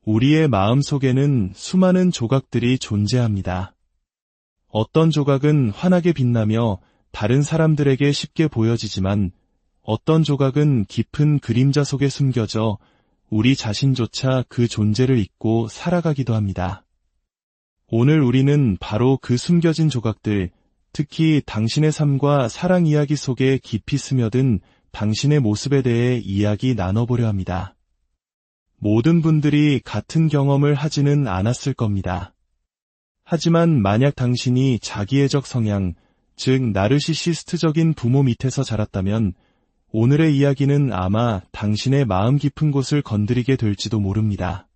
우리의 마음 속에는 수많은 조각들이 존재합니다. 어떤 조각은 환하게 빛나며 다른 사람들에게 쉽게 보여지지만 어떤 조각은 깊은 그림자 속에 숨겨져 우리 자신조차 그 존재를 잊고 살아가기도 합니다. 오늘 우리는 바로 그 숨겨진 조각들, 특히 당신의 삶과 사랑 이야기 속에 깊이 스며든 당신의 모습에 대해 이야기 나눠보려 합니다. 모든 분들이 같은 경험을 하지는 않았을 겁니다. 하지만 만약 당신이 자기애적 성향, 즉 나르시시스트적인 부모 밑에서 자랐다면 오늘의 이야기는 아마 당신의 마음 깊은 곳을 건드리게 될지도 모릅니다.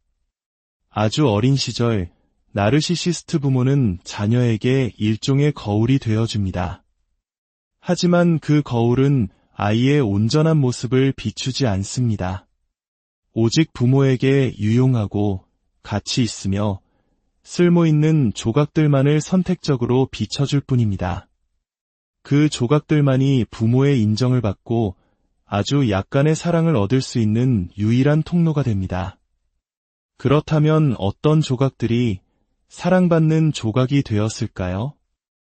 아주 어린 시절, 나르시시스트 부모는 자녀에게 일종의 거울이 되어줍니다. 하지만 그 거울은 아이의 온전한 모습을 비추지 않습니다. 오직 부모에게 유용하고 가치 있으며 쓸모있는 조각들만을 선택적으로 비춰줄 뿐입니다. 그 조각들만이 부모의 인정을 받고 아주 약간의 사랑을 얻을 수 있는 유일한 통로가 됩니다. 그렇다면 어떤 조각들이 사랑받는 조각이 되었을까요?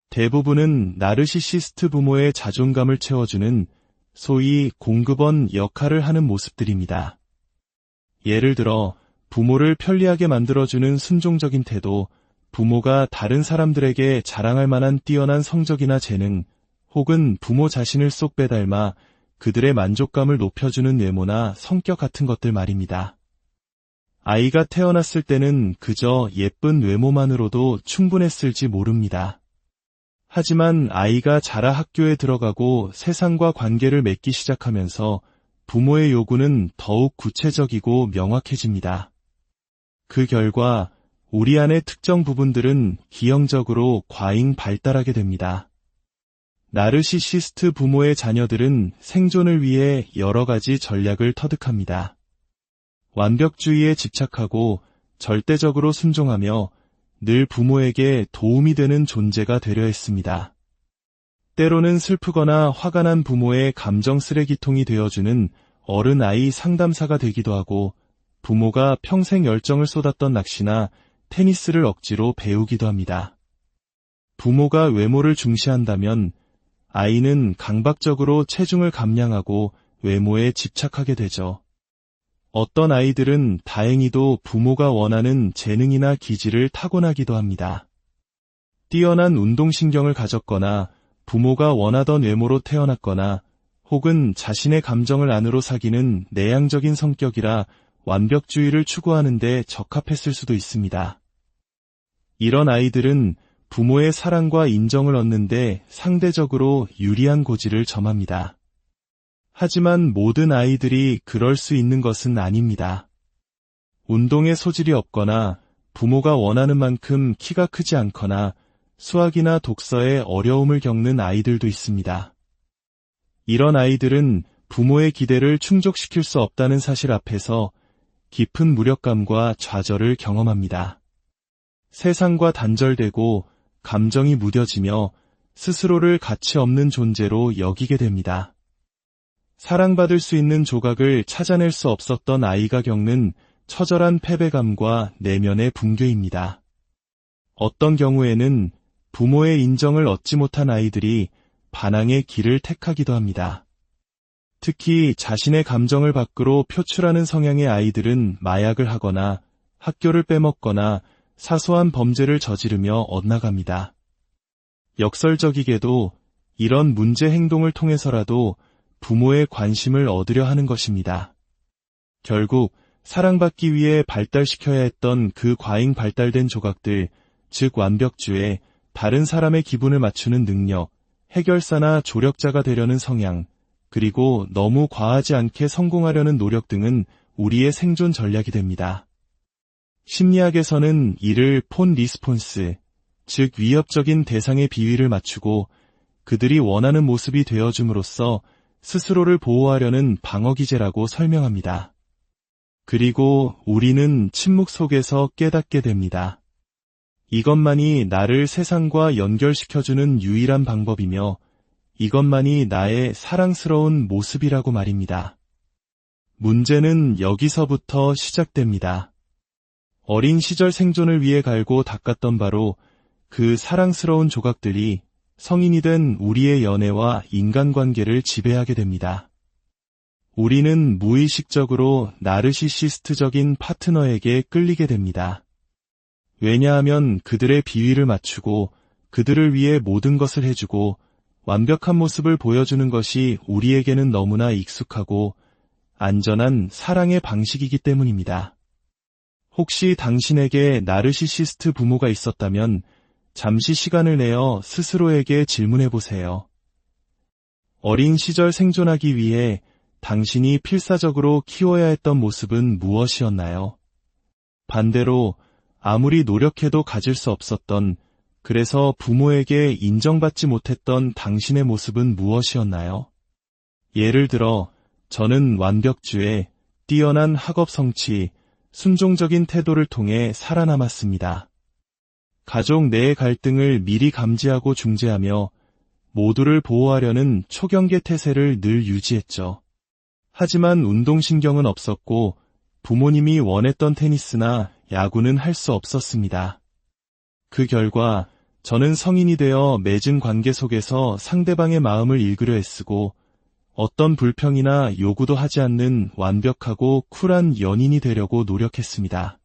대부분은 나르시시스트 부모의 자존감을 채워주는 소위 공급원 역할을 하는 모습들입니다. 예를 들어 부모를 편리하게 만들어주는 순종적인 태도, 부모가 다른 사람들에게 자랑할 만한 뛰어난 성적이나 재능, 혹은 부모 자신을 쏙 빼닮아 그들의 만족감을 높여주는 외모나 성격 같은 것들 말입니다. 아이가 태어났을 때는 그저 예쁜 외모만으로도 충분했을지 모릅니다. 하지만 아이가 자라 학교에 들어가고 세상과 관계를 맺기 시작하면서 부모의 요구는 더욱 구체적이고 명확해집니다. 그 결과 우리 안의 특정 부분들은 기형적으로 과잉 발달하게 됩니다. 나르시시스트 부모의 자녀들은 생존을 위해 여러 가지 전략을 터득합니다. 완벽주의에 집착하고 절대적으로 순종하며 늘 부모에게 도움이 되는 존재가 되려 했습니다. 때로는 슬프거나 화가 난 부모의 감정 쓰레기통이 되어주는 어른아이 상담사가 되기도 하고 부모가 평생 열정을 쏟았던 낚시나 테니스를 억지로 배우기도 합니다. 부모가 외모를 중시한다면 아이는 강박적으로 체중을 감량하고 외모에 집착하게 되죠. 어떤 아이들은 다행히도 부모가 원하는 재능이나 기질을 타고나기도 합니다. 뛰어난 운동신경을 가졌거나 부모가 원하던 외모로 태어났거나 혹은 자신의 감정을 안으로 사귀는 내향적인 성격이라 완벽주의를 추구하는 데 적합했을 수도 있습니다. 이런 아이들은 부모의 사랑과 인정을 얻는데 상대적으로 유리한 고지를 점합니다. 하지만 모든 아이들이 그럴 수 있는 것은 아닙니다. 운동에 소질이 없거나 부모가 원하는 만큼 키가 크지 않거나 수학이나 독서에 어려움을 겪는 아이들도 있습니다. 이런 아이들은 부모의 기대를 충족시킬 수 없다는 사실 앞에서 깊은 무력감과 좌절을 경험합니다. 세상과 단절되고 감정이 무뎌지며 스스로를 가치 없는 존재로 여기게 됩니다. 사랑받을 수 있는 조각을 찾아낼 수 없었던 아이가 겪는 처절한 패배감과 내면의 붕괴입니다. 어떤 경우에는 부모의 인정을 얻지 못한 아이들이 반항의 길을 택하기도 합니다. 특히 자신의 감정을 밖으로 표출하는 성향의 아이들은 마약을 하거나 학교를 빼먹거나 사소한 범죄를 저지르며 엇나갑니다. 역설적이게도 이런 문제 행동을 통해서라도 부모의 관심을 얻으려 하는 것입니다. 결국 사랑받기 위해 발달시켜야 했던 그 과잉 발달된 조각들, 즉 완벽주의, 다른 사람의 기분을 맞추는 능력, 해결사나 조력자가 되려는 성향, 그리고 너무 과하지 않게 성공하려는 노력 등은 우리의 생존 전략이 됩니다. 심리학에서는 이를 폰 리스폰스, 즉 위협적인 대상의 비위를 맞추고 그들이 원하는 모습이 되어줌으로써 스스로를 보호하려는 방어기제라고 설명합니다. 그리고 우리는 침묵 속에서 깨닫게 됩니다. 이것만이 나를 세상과 연결시켜주는 유일한 방법이며 이것만이 나의 사랑스러운 모습이라고 말입니다. 문제는 여기서부터 시작됩니다. 어린 시절 생존을 위해 갈고 닦았던 바로 그 사랑스러운 조각들이 성인이 된 우리의 연애와 인간관계를 지배하게 됩니다. 우리는 무의식적으로 나르시시스트적인 파트너에게 끌리게 됩니다. 왜냐하면 그들의 비위를 맞추고 그들을 위해 모든 것을 해주고 완벽한 모습을 보여주는 것이 우리에게는 너무나 익숙하고 안전한 사랑의 방식이기 때문입니다. 혹시 당신에게 나르시시스트 부모가 있었다면 잠시 시간을 내어 스스로에게 질문해 보세요. 어린 시절 생존하기 위해 당신이 필사적으로 키워야 했던 모습은 무엇이었나요? 반대로 아무리 노력해도 가질 수 없었던, 그래서 부모에게 인정받지 못했던 당신의 모습은 무엇이었나요? 예를 들어 저는 완벽주의, 뛰어난 학업 성취, 순종적인 태도를 통해 살아남았습니다. 가족 내의 갈등을 미리 감지하고 중재하며 모두를 보호하려는 초경계 태세를 늘 유지했죠. 하지만 운동신경은 없었고 부모님이 원했던 테니스나 야구는 할 수 없었습니다. 그 결과 저는 성인이 되어 맺은 관계 속에서 상대방의 마음을 읽으려 애쓰고 어떤 불평이나 요구도 하지 않는 완벽하고 쿨한 연인이 되려고 노력했습니다.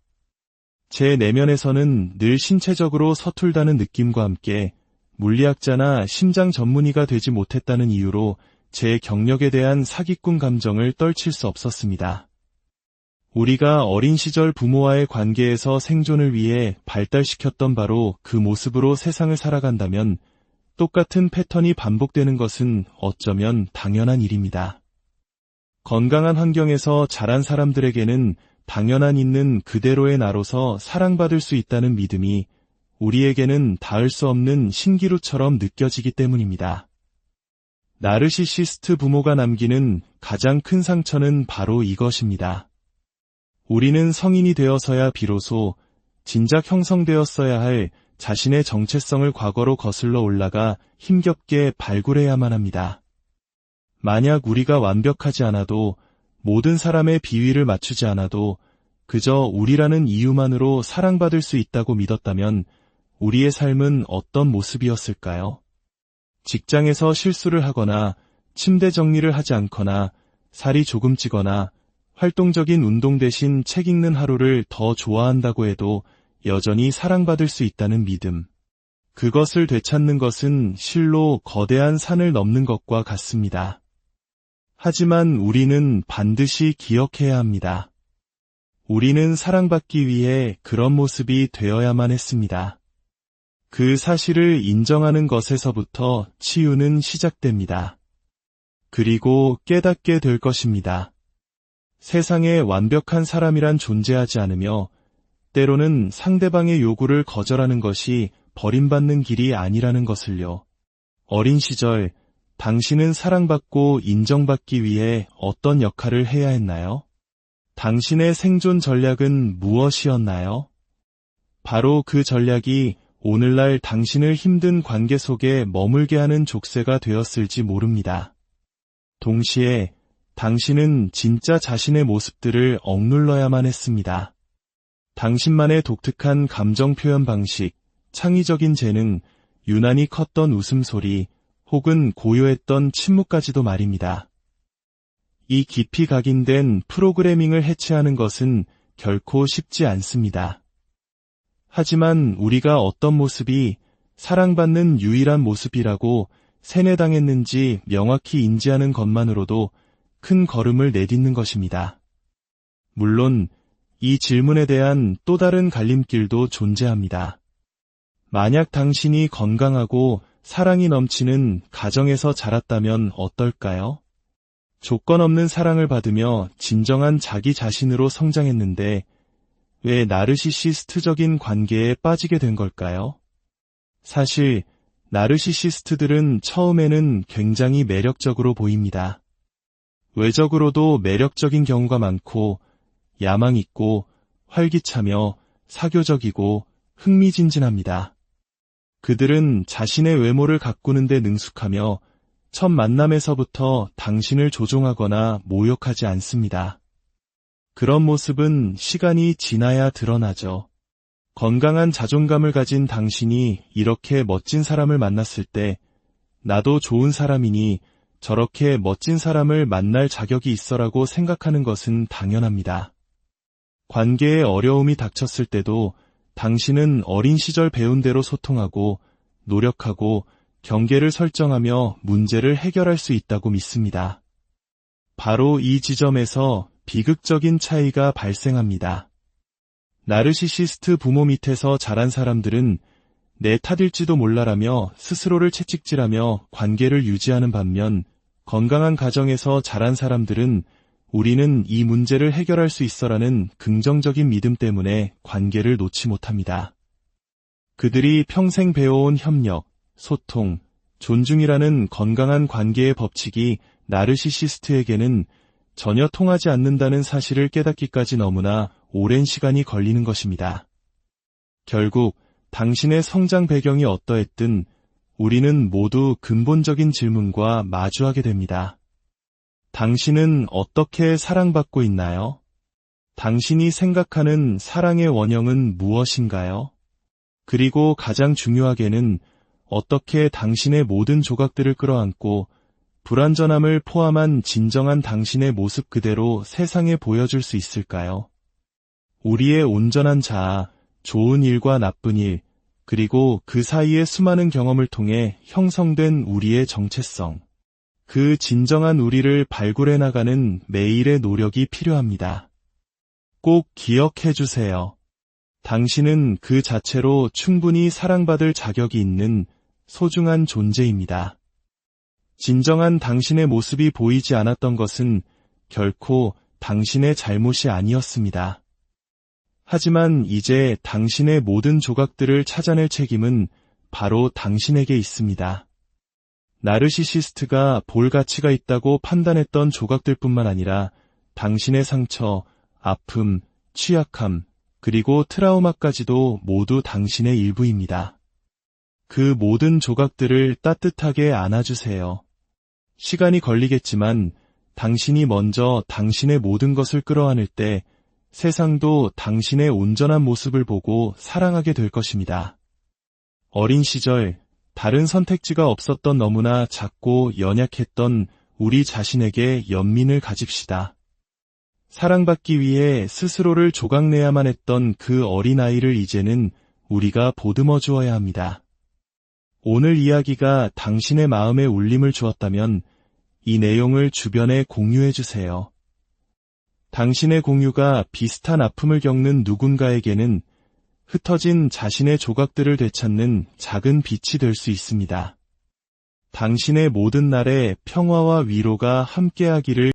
제 내면에서는 늘 신체적으로 서툴다는 느낌과 함께 물리학자나 심장 전문의가 되지 못했다는 이유로 제 경력에 대한 사기꾼 감정을 떨칠 수 없었습니다. 우리가 어린 시절 부모와의 관계에서 생존을 위해 발달시켰던 바로 그 모습으로 세상을 살아간다면 똑같은 패턴이 반복되는 것은 어쩌면 당연한 일입니다. 건강한 환경에서 자란 사람들에게는 당연한 있는 그대로의 나로서 사랑받을 수 있다는 믿음이 우리에게는 닿을 수 없는 신기루처럼 느껴지기 때문입니다. 나르시시스트 부모가 남기는 가장 큰 상처는 바로 이것입니다. 우리는 성인이 되어서야 비로소 진작 형성되었어야 할 자신의 정체성을 과거로 거슬러 올라가 힘겹게 발굴해야만 합니다. 만약 우리가 완벽하지 않아도 모든 사람의 비위를 맞추지 않아도 그저 우리라는 이유만으로 사랑받을 수 있다고 믿었다면 우리의 삶은 어떤 모습이었을까요? 직장에서 실수를 하거나 침대 정리를 하지 않거나 살이 조금 찌거나 활동적인 운동 대신 책 읽는 하루를 더 좋아한다고 해도 여전히 사랑받을 수 있다는 믿음. 그것을 되찾는 것은 실로 거대한 산을 넘는 것과 같습니다. 하지만 우리는 반드시 기억해야 합니다. 우리는 사랑받기 위해 그런 모습이 되어야만 했습니다. 그 사실을 인정하는 것에서부터 치유는 시작됩니다. 그리고 깨닫게 될 것입니다. 세상에 완벽한 사람이란 존재하지 않으며 때로는 상대방의 요구를 거절하는 것이 버림받는 길이 아니라는 것을요. 어린 시절 당신은 사랑받고 인정받기 위해 어떤 역할을 해야 했나요? 당신의 생존 전략은 무엇이었나요? 바로 그 전략이 오늘날 당신을 힘든 관계 속에 머물게 하는 족쇄가 되었을지 모릅니다. 동시에 당신은 진짜 자신의 모습들을 억눌러야만 했습니다. 당신만의 독특한 감정 표현 방식, 창의적인 재능, 유난히 컸던 웃음소리, 혹은 고요했던 침묵까지도 말입니다. 이 깊이 각인된 프로그래밍을 해체하는 것은 결코 쉽지 않습니다. 하지만 우리가 어떤 모습이 사랑받는 유일한 모습이라고 세뇌당했는지 명확히 인지하는 것만으로도 큰 걸음을 내딛는 것입니다. 물론 이 질문에 대한 또 다른 갈림길도 존재합니다. 만약 당신이 건강하고 사랑이 넘치는 가정에서 자랐다면 어떨까요? 조건 없는 사랑을 받으며 진정한 자기 자신으로 성장했는데 왜 나르시시스트적인 관계에 빠지게 된 걸까요? 사실 나르시시스트들은 처음에는 굉장히 매력적으로 보입니다. 외적으로도 매력적인 경우가 많고 야망 있고 활기차며 사교적이고 흥미진진합니다. 그들은 자신의 외모를 가꾸는 데 능숙하며 첫 만남에서부터 당신을 조종하거나 모욕하지 않습니다. 그런 모습은 시간이 지나야 드러나죠. 건강한 자존감을 가진 당신이 이렇게 멋진 사람을 만났을 때 나도 좋은 사람이니 저렇게 멋진 사람을 만날 자격이 있어라고 생각하는 것은 당연합니다. 관계에 어려움이 닥쳤을 때도 당신은 어린 시절 배운 대로 소통하고 노력하고 경계를 설정하며 문제를 해결할 수 있다고 믿습니다. 바로 이 지점에서 비극적인 차이가 발생합니다. 나르시시스트 부모 밑에서 자란 사람들은 내 탓일지도 몰라라며 스스로를 채찍질하며 관계를 유지하는 반면 건강한 가정에서 자란 사람들은 우리는 이 문제를 해결할 수 있어라는 긍정적인 믿음 때문에 관계를 놓지 못합니다. 그들이 평생 배워온 협력, 소통, 존중이라는 건강한 관계의 법칙이 나르시시스트에게는 전혀 통하지 않는다는 사실을 깨닫기까지 너무나 오랜 시간이 걸리는 것입니다. 결국 당신의 성장 배경이 어떠했든 우리는 모두 근본적인 질문과 마주하게 됩니다. 당신은 어떻게 사랑받고 있나요? 당신이 생각하는 사랑의 원형은 무엇인가요? 그리고 가장 중요하게는 어떻게 당신의 모든 조각들을 끌어안고 불완전함을 포함한 진정한 당신의 모습 그대로 세상에 보여줄 수 있을까요? 우리의 온전한 자아, 좋은 일과 나쁜 일, 그리고 그 사이의 수많은 경험을 통해 형성된 우리의 정체성, 그 진정한 우리를 발굴해 나가는 매일의 노력이 필요합니다. 꼭 기억해 주세요. 당신은 그 자체로 충분히 사랑받을 자격이 있는 소중한 존재입니다. 진정한 당신의 모습이 보이지 않았던 것은 결코 당신의 잘못이 아니었습니다. 하지만 이제 당신의 모든 조각들을 찾아낼 책임은 바로 당신에게 있습니다. 나르시시스트가 볼 가치가 있다고 판단했던 조각들뿐만 아니라 당신의 상처, 아픔, 취약함, 그리고 트라우마까지도 모두 당신의 일부입니다. 그 모든 조각들을 따뜻하게 안아주세요. 시간이 걸리겠지만 당신이 먼저 당신의 모든 것을 끌어안을 때 세상도 당신의 온전한 모습을 보고 사랑하게 될 것입니다. 어린 시절 다른 선택지가 없었던 너무나 작고 연약했던 우리 자신에게 연민을 가집시다. 사랑받기 위해 스스로를 조각내야만 했던 그 어린아이를 이제는 우리가 보듬어 주어야 합니다. 오늘 이야기가 당신의 마음에 울림을 주었다면 이 내용을 주변에 공유해 주세요. 당신의 공유가 비슷한 아픔을 겪는 누군가에게는 흩어진 자신의 조각들을 되찾는 작은 빛이 될 수 있습니다. 당신의 모든 날에 평화와 위로가 함께하기를